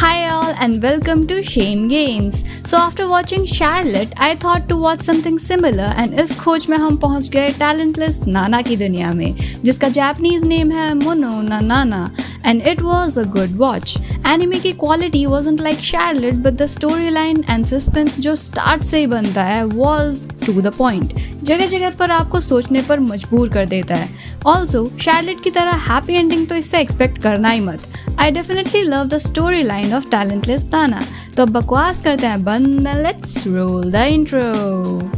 Hi all and welcome to Shame Games. So after watching Charlotte, I thought to watch something similar and इस खोज में हम पहुंच गए talentless नाना की दुनिया में, जिसका Japanese name है Mono na Nana, and it was a good watch. Anime की quality wasn't like Charlotte, but the storyline and suspense जो start से ही बनता है was to the point. जगह जगह पर आपको सोचने पर मजबूर कर देता है. Also, Charlotte की तरह happy ending तो इससे expect करना ही मत. I definitely love the storyline of talentless Nana. तो अब बकवास करते हैं बंद. Let's roll the intro.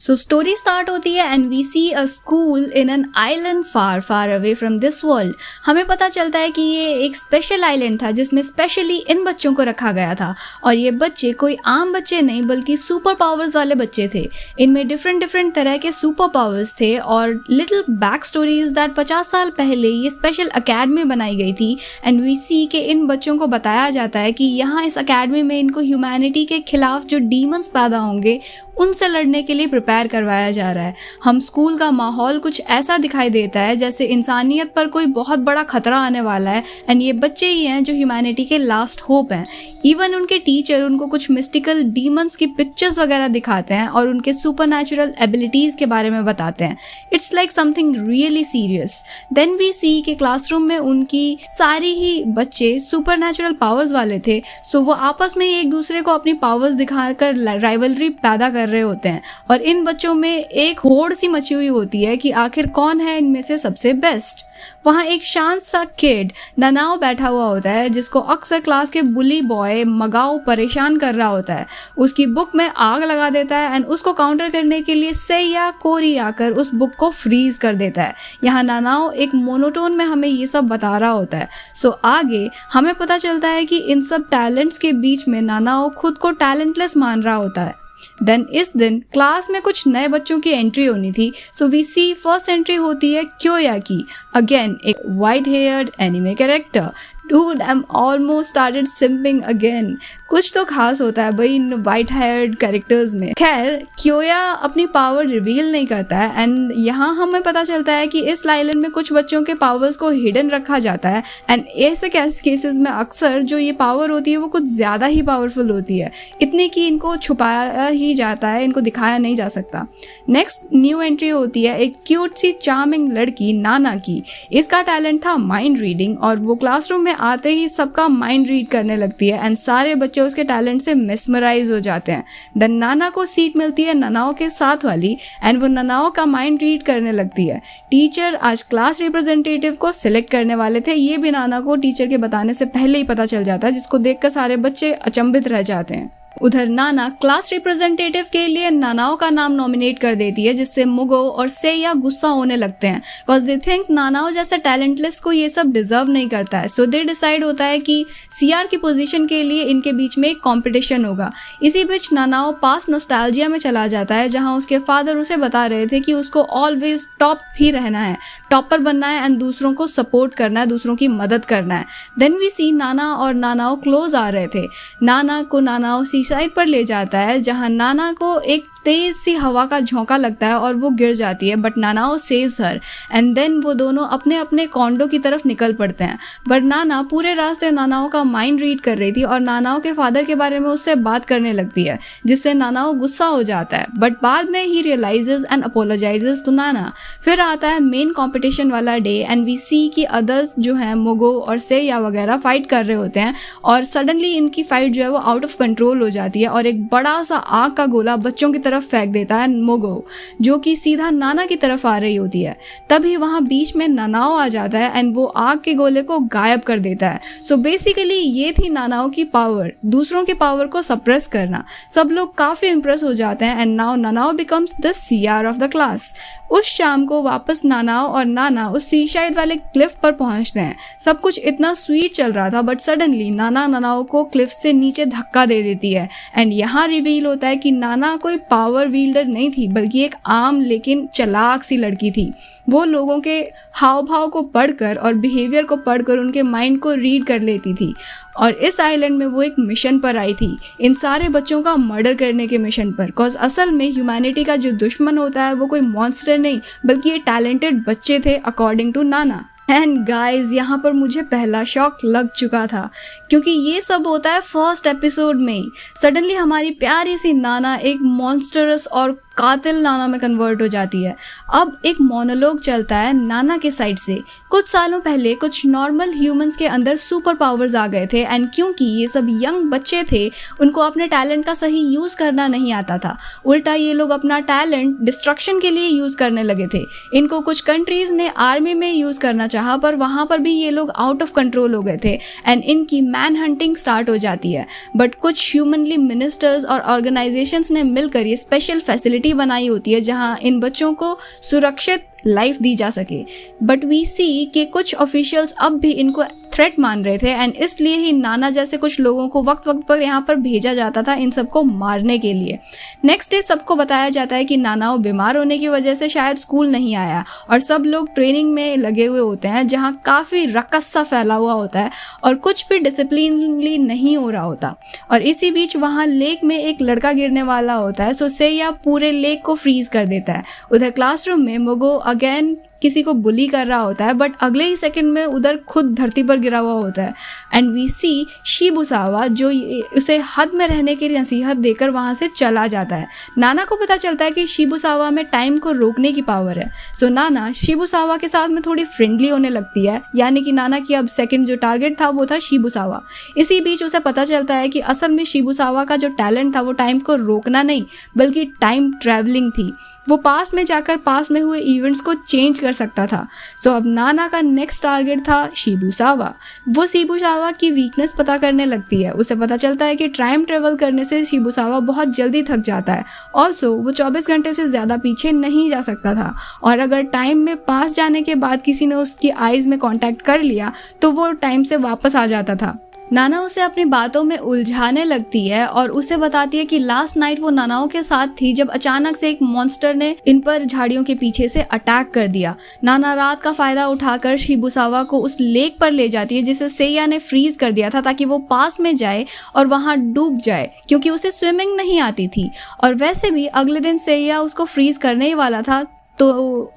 So story start होती है and we see a school in an island far far away from this world. हमें पता चलता है कि ये एक स्पेशल आइलैंड था जिसमें स्पेशली इन बच्चों को रखा गया था और ये बच्चे कोई आम बच्चे नहीं बल्कि सुपर पावर्स वाले बच्चे थे. इनमें डिफरेंट तरह के सुपर पावर्स थे और लिटिल बैक स्टोरीज दैट 50 साल पहले ये स्पेशल अकेडमी बनाई गई थी एंड वी सी के इन बच्चों को बताया जाता है कि यहाँ इस अकेडमी में इनको ह्यूमैनिटी के खिलाफ जो डीमंस पैदा होंगे उनसे लड़ने के लिए प्रिपेयर करवाया जा रहा है. हम स्कूल का माहौल कुछ ऐसा दिखाई देता है जैसे इंसानियत पर कोई बहुत बड़ा खतरा आने वाला है एंड ये बच्चे ही हैं जो ह्यूमैनिटी के लास्ट होप हैं. इवन उनके टीचर उनको कुछ मिस्टिकल डीमंस की पिक्चर्स वगैरह दिखाते हैं और उनके सुपरनैचुरल एबिलिटीज के बारे में बताते हैं. It's like something really serious. Then we see के क्लासरूम में उनकी सारी ही बच्चे सुपरनैचुरल पावर्स वाले थे, सो वो आपस में एक दूसरे को अपनी पावर्स दिखाकर राइवलरी पैदा कर रहे होते हैं और इन बच्चों में एक होड़ सी मची हुई होती है कि आखिर कौन है इनमें से सबसे बेस्ट. वहाँ एक शांत सा किड ननाओ बैठा हुआ होता है जिसको अक्सर क्लास के बुली बॉय मगाओ परेशान कर रहा होता है. उसकी बुक में आग लगा देता है एंड उसको काउंटर करने के लिए सैया कोरी आकर उस बुक को फ्रीज कर देता है. यहाँ ननाओ एक मोनोटोन में हमें ये सब बता रहा होता है. सो आगे हमें पता चलता है कि इन सब टैलेंट्स के बीच में ननाओ खुद को टैलेंटलेस मान रहा होता है. देन इस दिन क्लास में कुछ नए बच्चों की एंट्री होनी थी, so we see first entry होती है क्योया की. अगेन एक white haired anime character. Dude, I'm almost started simping again. कुछ तो खास होता है भाई इन वाइट हेयर्ड कैरेक्टर्स में. खैर क्योया अपनी पावर रिवील नहीं करता है एंड यहाँ हमें पता चलता है कि इस आइलैंड में कुछ बच्चों के पावर्स को हिडन रखा जाता है एंड ऐसे केसेस में अक्सर जो ये पावर होती है वो कुछ ज़्यादा ही पावरफुल होती है, इतनी कि इनको छुपाया ही जाता है, इनको दिखाया नहीं जा सकता. नेक्स्ट न्यू एंट्री होती है एक क्यूट सी चार्मिंग लड़की नाना की. इसका टैलेंट था माइंड रीडिंग और वो क्लासरूम में आते ही सबका माइंड रीड करने लगती है एंड सारे बच्चे उसके टैलेंट से मिसमराइज हो जाते हैं. देन नाना को सीट मिलती है ननाओ के साथ वाली एंड वो ननाओ का माइंड रीड करने लगती है. टीचर आज क्लास रिप्रेजेंटेटिव को सिलेक्ट करने वाले थे, ये भी नाना को टीचर के बताने से पहले ही पता चल जाता है, जिसको देखकर सारे बच्चे अचंभित रह जाते हैं. उधर नाना क्लास रिप्रेजेंटेटिव के लिए नानाओ का नाम नॉमिनेट कर देती है जिससे मुगो और सैया गुस्सा होने लगते हैं बिकॉज दे थिंक नानाओ जैसा टैलेंटलेस को ये सब डिजर्व नहीं करता है. सो दे डिसाइड होता है कि सीआर की पोजीशन के लिए इनके बीच में एक कंपटीशन होगा. इसी बीच नानाओ पास नॉस्टैल्जिया में चला जाता है जहां उसके फादर उसे बता रहे थे कि उसको ऑलवेज टॉप ही रहना है, टॉपर बनना है एंड दूसरों को सपोर्ट करना है, दूसरों की मदद करना है. देन वी सी नाना और नानाओ क्लोज आ रहे थे. नाना को नानाओ साइड पर ले जाता है जहां नाना को एक तेज सी हवा का झोंका लगता है और वो गिर जाती है but Nanao saves her and then वो दोनों अपने अपने कॉन्डो की तरफ निकल पड़ते हैं. बट नाना पूरे रास्ते नानाओ का माइंड रीड कर रही थी और नानाओ के फादर के बारे में उससे बात करने लगती है जिससे नानाओ गुस्सा हो जाता है बट बाद में ही रियलाइजेस एंड अपोलोजाइजेस टू नाना. फिर आता है मेन कॉम्पिटिशन वाला डे एंड वी सी की अदर्स जो है मुगो और सैया वगैरह फाइट कर रहे होते हैं और सडनली इनकी फाइट जो है वो आउट ऑफ कंट्रोल हो जाती है और एक बड़ा सा आग का गोला बच्चों की तरफ फेंक देता है मोगो जो कि सीधा नाना की तरफ आ रही होती है. तभी वहां बीच में ननाओ आ जाता है एंड वो आग के गोले को गायब कर देता है. सो बेसिकली ये थी नानाओ की पावर, दूसरों के पावर को सप्रेस करना. सब लोग काफी इंप्रेस हो जाते हैं and now Nanao becomes the CR of the class. उस शाम को वापस नानाओ और नाना उस सीसाइड वाले क्लिफ पर पहुंचते हैं. सब कुछ इतना स्वीट चल रहा था बट सडनली नाना ननाओ को क्लिफ से नीचे धक्का दे देती है है एंड यहाँ रिवील होता है कि नाना कोई पावर विल्डर नहीं थी बल्कि एक आम लेकिन चालाक सी लड़की थी। वो लोगों के हाव भाव को पढ़कर और बिहेवियर को पढ़कर उनके माइंड को रीड कर लेती थी और इस आइलैंड में वो एक मिशन पर आई थी, इन सारे बच्चों का मर्डर करने के मिशन पर। कॉज असल में ह्यूमैनिटी का जो दुश्मन होता है वो कोई मॉन्स्टर नहीं बल्कि ये टैलेंटेड बच्चे थे according to Nana. And guys यहाँ पर मुझे पहला शॉक लग चुका था क्योंकि ये सब होता है फर्स्ट एपिसोड में ही। सडनली हमारी प्यारी सी नाना एक मॉन्स्टरस और कातिल नाना में कन्वर्ट हो जाती है। अब एक मोनोलॉग चलता है नाना के साइड से। कुछ सालों पहले कुछ नॉर्मल ह्यूमंस के अंदर सुपर पावर्स आ गए थे एंड क्योंकि ये सब यंग बच्चे थे उनको अपने टैलेंट का सही यूज़ करना नहीं आता था। उल्टा ये लोग अपना टैलेंट डिस्ट्रक्शन के लिए यूज़ करने लगे थे। इनको कुछ कंट्रीज़ ने आर्मी में यूज़ करना चाहा पर वहाँ पर भी ये लोग आउट ऑफ कंट्रोल हो गए थे एंड इनकी मैन हंटिंग स्टार्ट हो जाती है। बट कुछ ह्यूमनली मिनिस्टर्स और ऑर्गेनाइजेशंस ने मिलकर ये स्पेशल फैसिलिटी बनाई होती है जहां इन बच्चों को सुरक्षित लाइफ दी जा सके। बट वी सी कि कुछ ऑफिशियल्स अब भी इनको थ्रेट मान रहे थे एंड इसलिए ही नाना जैसे कुछ लोगों को वक्त वक्त पर यहाँ पर भेजा जाता था इन सबको मारने के लिए। नेक्स्ट डे सबको बताया जाता है कि नाना बीमार होने की वजह से शायद स्कूल नहीं आया और सब लोग ट्रेनिंग में लगे हुए होते हैं जहाँ काफ़ी रकस सा फैला हुआ होता है और कुछ भी डिसिप्लिनली नहीं हो रहा होता। और इसी बीच वहाँ लेक में एक लड़का गिरने वाला होता है सो सेया पूरे लेक को फ्रीज कर देता है। उधर क्लासरूम में मोगो अगेन किसी को बुली कर रहा होता है बट अगले ही सेकंड में उधर खुद धरती पर गिरा हुआ होता है एंड वी सी शिबुसावा जो उसे हद में रहने की नसीहत देकर वहाँ से चला जाता है। नाना को पता चलता है कि शिबुसावा में टाइम को रोकने की पावर है सो नाना शिबुसावा के साथ में थोड़ी फ्रेंडली होने लगती है, यानी कि नाना की अब सेकंड जो टारगेट था वो था शिबुसावा। इसी बीच उसे पता चलता है कि असल में शिबुसावा का जो टैलेंट था वो टाइम को रोकना नहीं बल्कि टाइम ट्रैवलिंग थी। वो पास में जाकर पास में हुए इवेंट्स को चेंज कर सकता था। सो अब नाना का नेक्स्ट टारगेट था शिबुसावा। वो शिबुसावा की वीकनेस पता करने लगती है। उसे पता चलता है कि टाइम ट्रेवल करने से शिबुसावा बहुत जल्दी थक जाता है। ऑल्सो वो 24 घंटे से ज़्यादा पीछे नहीं जा सकता था और अगर टाइम में पास जाने के बाद किसी ने उसकी आइज़ में कॉन्टैक्ट कर लिया तो वो टाइम से वापस आ जाता था। नाना उसे अपनी बातों में उलझाने लगती है और उसे बताती है कि लास्ट नाइट वो नानाओं के साथ थी जब अचानक से एक मॉन्स्टर ने इन पर झाड़ियों के पीछे से अटैक कर दिया। नाना रात का फायदा उठाकर शिबुसावा को उस लेक पर ले जाती है जिसे सेया ने फ्रीज कर दिया था ताकि वो पास में जाए और वहां डूब जाए क्योंकि उसे स्विमिंग नहीं आती थी और वैसे भी अगले दिन सेया उसको फ्रीज करने ही वाला था तो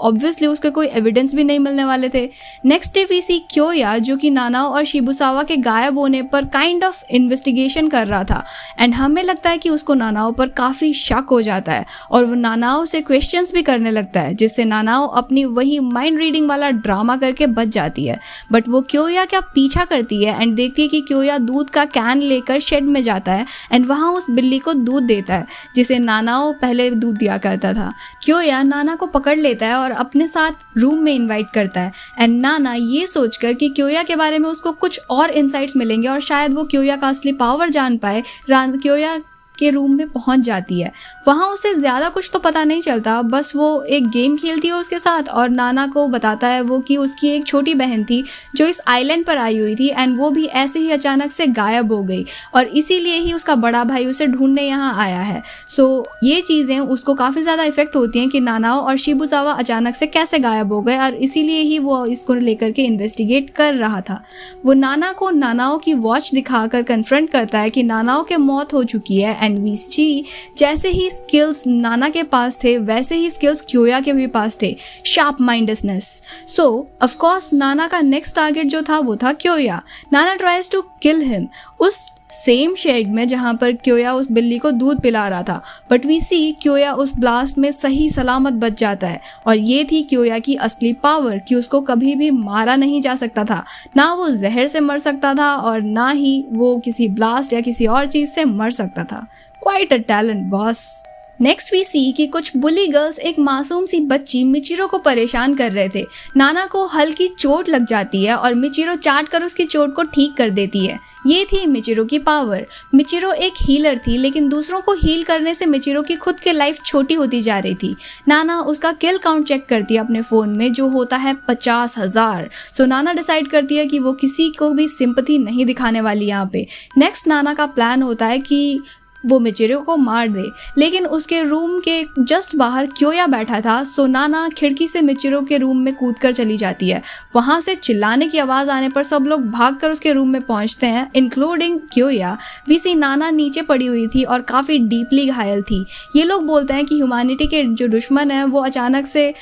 ऑब्वियसली उसके कोई एविडेंस भी नहीं मिलने वाले थे। नेक्स्ट डे वी सी क्योया जो कि नानाओ और शिबुसावा के गायब होने पर काइंड ऑफ इन्वेस्टिगेशन कर रहा था एंड हमें लगता है कि उसको नानाओ पर काफ़ी शक हो जाता है और वो नानाओ से क्वेश्चंस भी करने लगता है जिससे नानाओ अपनी वही माइंड रीडिंग वाला ड्रामा करके बच जाती है। बट वो क्योया का पीछा करती है एंड देखती है कि क्योया दूध का कैन लेकर शेड में जाता है एंड वहाँ उस बिल्ली को दूध देता है जिसे नानाओ पहले दूध दिया करता था। क्योया नाना को पकड़ लेता है और अपने साथ रूम में इनवाइट करता है एंड नाना ये सोचकर कि क्योया के बारे में उसको कुछ और इनसाइट्स मिलेंगे और शायद वो क्योया का असली पावर जान पाए, क्योया के रूम में पहुंच जाती है। वहाँ उसे ज़्यादा कुछ तो पता नहीं चलता, बस वो एक गेम खेलती है उसके साथ और नाना को बताता है वो कि उसकी एक छोटी बहन थी जो इस आइलैंड पर आई हुई थी एंड वो भी ऐसे ही अचानक से गायब हो गई और इसीलिए ही उसका बड़ा भाई उसे ढूंढने यहाँ आया है। सो ये चीज़ें उसको काफ़ी ज़्यादा इफेक्ट होती हैं कि नानाओ और शिबुसावा अचानक से कैसे गायब हो गए और इसीलिए ही वो इसको लेकर के इन्वेस्टिगेट कर रहा था। वो नाना को नानाओ की वॉच दिखाकर कन्फ्रंट करता है कि नानाओ के मौत हो चुकी है एंड वी सी जैसे ही स्किल्स नाना के पास थे वैसे ही स्किल्स क्योया के भी पास थे, sharp mindness. So of course नाना का नेक्स्ट टारगेट जो था वो था क्योया। नाना ट्राइज टू किल हिम उस सेम शेड में जहाँ पर क्योया उस बिल्ली को दूध पिला रहा था, बट वी सी क्योया उस ब्लास्ट में सही सलामत बच जाता है और ये थी क्योया की असली पावर कि उसको कभी भी मारा नहीं जा सकता था, ना वो जहर से मर सकता था और ना ही वो किसी ब्लास्ट या किसी और चीज़ से मर सकता था। Quite a talent boss. Next we see कि कुछ बुली गर्ल्स एक मासूम सी बच्ची मिचिरो को परेशान कर रहे थे। नाना को हल्की चोट लग जाती है और मिचिरो चाट कर उसकी चोट को ठीक कर देती है। ये थी मिचिरो की पावर। मिचिरो एक हीलर थी लेकिन दूसरों को हील करने से मिचिरो की खुद की लाइफ छोटी होती जा रही थी। नाना उसका किल काउंट चेक करती है अपने फ़ोन में जो होता है 50,000। सो नाना डिसाइड करती है कि वो किसी को भी सिंपैथी नहीं दिखाने वाली यहाँ पे। नेक्स्ट नाना का प्लान होता है कि वो मिचिरो को मार दे। लेकिन उसके रूम के जस्ट बाहर क्योया बैठा था, सो नाना खिड़की से मिचिरो के रूम में कूदकर चली जाती है। वहाँ से चिल्लाने की आवाज़ आने पर सब लोग भागकर उसके रूम में पहुँचते हैं, इंक्लूडिंग क्योया। वीसी नाना नीचे पड़ी हुई थी और काफ़ी डीपली घायल थी। ये लोग बोलते हैं कि ह्यूमैनिटी के जो दुश्मन हैं वो अचानक से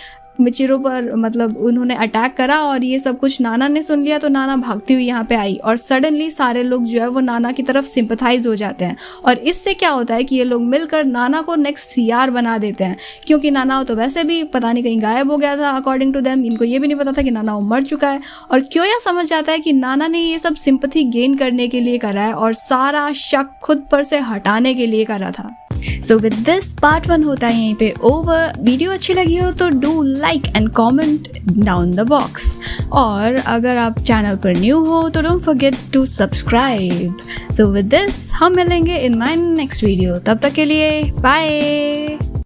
मिचिरो पर मतलब उन्होंने अटैक करा और ये सब कुछ नाना ने सुन लिया। तो नाना भागती हुई यहाँ पे आई और सडनली सारे लोग जो है वो नाना की तरफ सिंपथाइज हो जाते हैं। और इससे क्या होता है कि ये लोग मिलकर नाना को नेक्स्ट सीआर बना देते हैं, क्योंकि नाना तो वैसे भी पता नहीं कहीं गायब हो गया था अकॉर्डिंग टू देम। इनको ये भी नहीं पता था कि नाना वो मर चुका है। और क्योया समझ जाता है कि नाना ने ये सब सिंपथी गेन करने के लिए करा है और सारा शक खुद पर से हटाने के लिए करा था। सो विद दिस पार्ट 1 होता है यहीं पे ओवर। वीडियो अच्छी लगी हो तो do like and comment down the box, और अगर आप चैनल पर न्यू हो तो don't forget to subscribe. So with this हम मिलेंगे इन माय नेक्स्ट वीडियो, तब तक के लिए बाय।